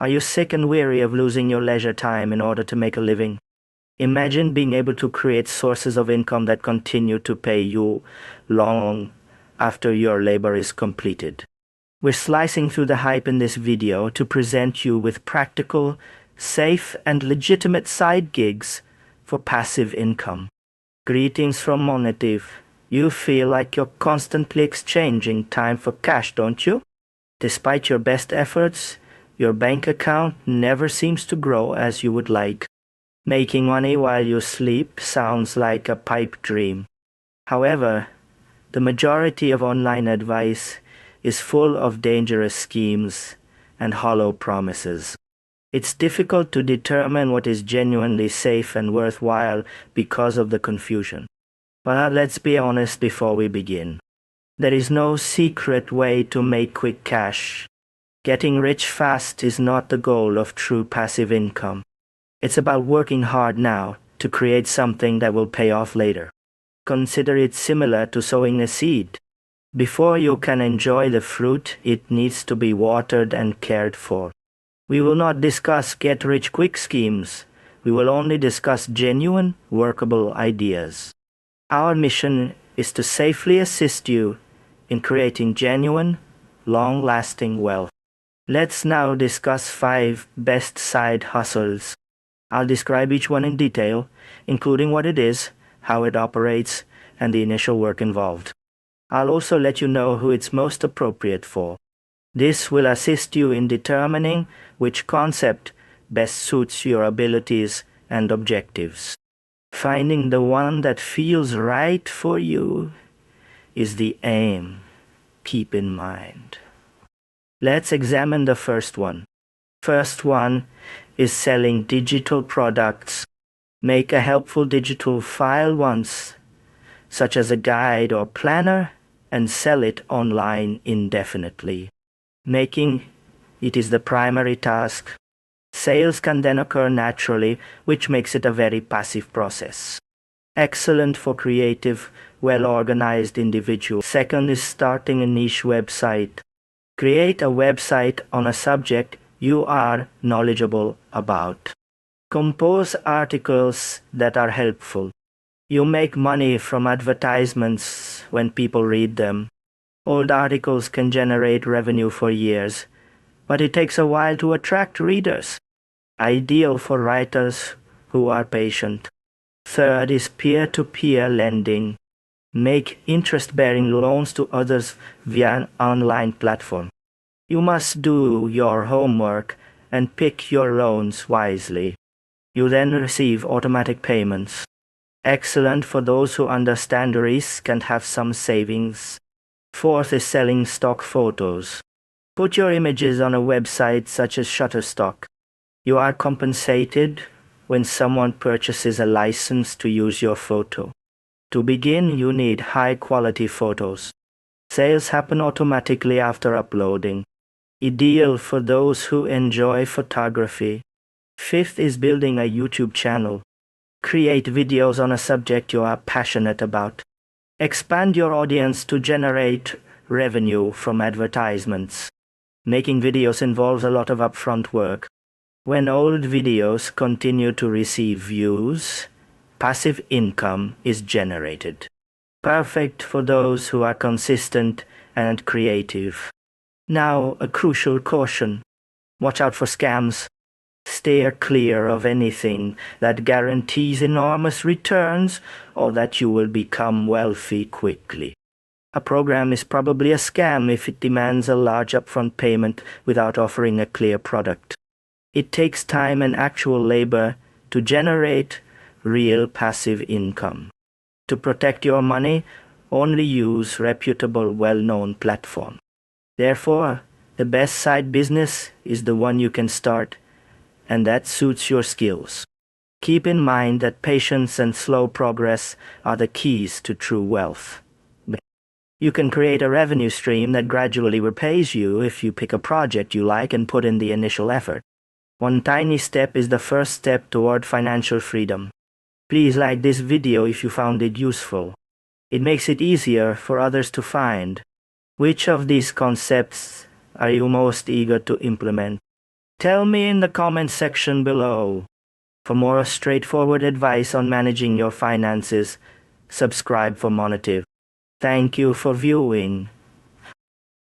Are you sick and weary of losing your leisure time in order to make a living? Imagine being able to create sources of income that continue to pay you long after your labor is completed. We're slicing through the hype in this video to present you with practical, safe, and legitimate side gigs for passive income. Greetings from Monetive. You feel like you're constantly exchanging time for cash, don't you? Despite your best efforts, your bank account never seems to grow as you would like. Making money while you sleep sounds like a pipe dream. However, the majority of online advice is full of dangerous schemes and hollow promises. It's difficult to determine what is genuinely safe and worthwhile because of the confusion. But let's be honest before we begin. There is no secret way to make quick cash. Getting rich fast is not the goal of true passive income. It's about working hard now to create something that will pay off later. Consider it similar to sowing a seed. Before you can enjoy the fruit, it needs to be watered and cared for. We will not discuss get-rich-quick schemes. We will only discuss genuine, workable ideas. Our mission is to safely assist you in creating genuine, long-lasting wealth. Let's now discuss 5 best side hustles. I'll describe each one in detail, including what it is, how it operates, and the initial work involved. I'll also let you know who it's most appropriate for. This will assist you in determining which concept best suits your abilities and objectives. Finding the one that feels right for you is the aim. Keep in mind. Let's examine the first one. First one is selling digital products. Make a helpful digital file once, such as a guide or planner, and sell it online indefinitely. Making it is the primary task. Sales can then occur naturally, which makes it a very passive process. Excellent for creative, well-organized individuals. Second is starting a niche website. Create a website on a subject you are knowledgeable about. Compose articles that are helpful. You make money from advertisements when people read them. Old articles can generate revenue for years, but it takes a while to attract readers. Ideal for writers who are patient. Third is peer-to-peer lending. Make interest-bearing loans to others via an online platform. You must do your homework and pick your loans wisely. You then receive automatic payments. Excellent for those who understand risk and have some savings. Fourth is selling stock photos. Put your images on a website such as Shutterstock. You are compensated when someone purchases a license to use your photo. To begin, you need high-quality photos. Sales happen automatically after uploading. Ideal for those who enjoy photography. Fifth is building a YouTube channel. Create videos on a subject you are passionate about. Expand your audience to generate revenue from advertisements. Making videos involves a lot of upfront work. When old videos continue to receive views, passive income is generated. Perfect for those who are consistent and creative. Now, a crucial caution. Watch out for scams. Steer clear of anything that guarantees enormous returns or that you will become wealthy quickly. A program is probably a scam if it demands a large upfront payment without offering a clear product. It takes time and actual labor to generate real passive income. To protect your money, only use reputable, well-known platforms. Therefore, the best side business is the one you can start, and that suits your skills. Keep in mind that patience and slow progress are the keys to true wealth. You can create a revenue stream that gradually repays you if you pick a project you like and put in the initial effort. One tiny step is the first step toward financial freedom. Please like this video if you found it useful. It makes it easier for others to find. Which of these concepts are you most eager to implement? Tell me in the comments section below. For more straightforward advice on managing your finances, subscribe for Monetive. Thank you for viewing.